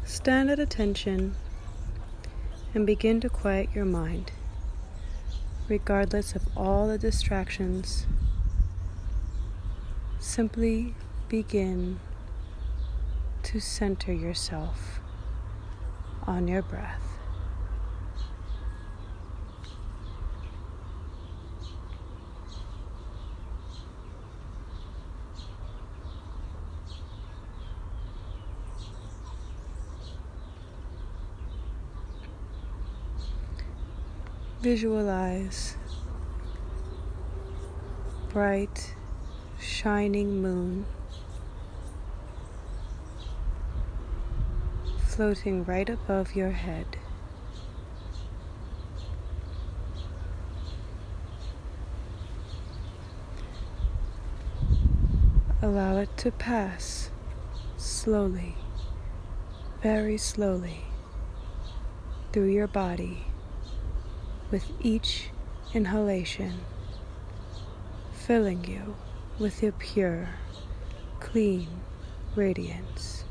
Stand at attention and begin to quiet your mind, regardless of all the distractions. Simply begin to center yourself on your breath. Visualize bright, shining moon floating right above your head. Allow it to pass slowly, very slowly, through your body with each inhalation, filling you with your pure, clean radiance.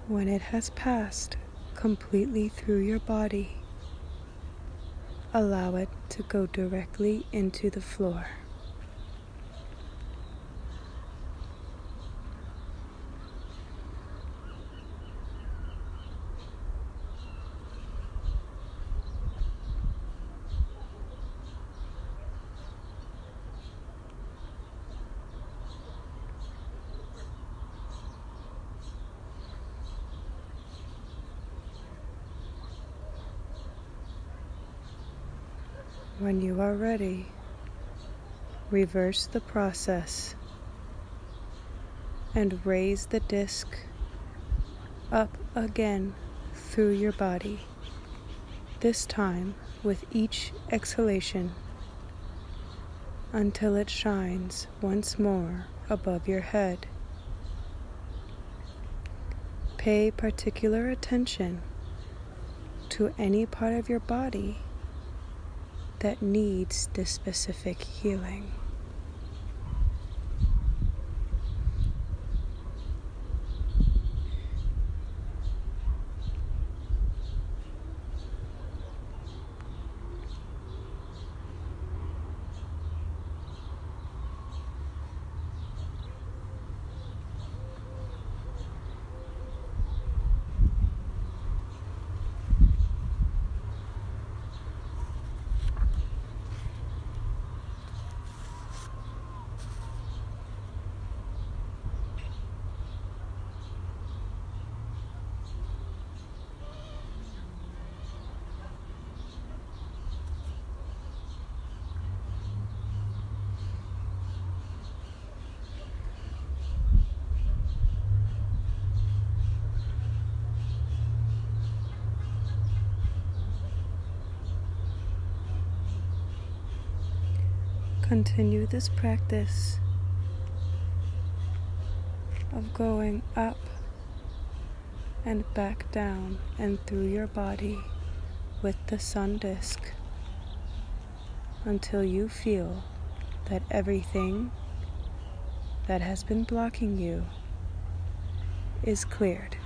When it has passed completely through your body, allow it to go directly into the floor. When you are ready, reverse the process and raise the disc up again through your body, this time with each exhalation until it shines once more above your head. Pay particular attention to any part of your body that needs this specific healing. Continue this practice of going up and back down and through your body with the sun disk until you feel that everything that has been blocking you is cleared.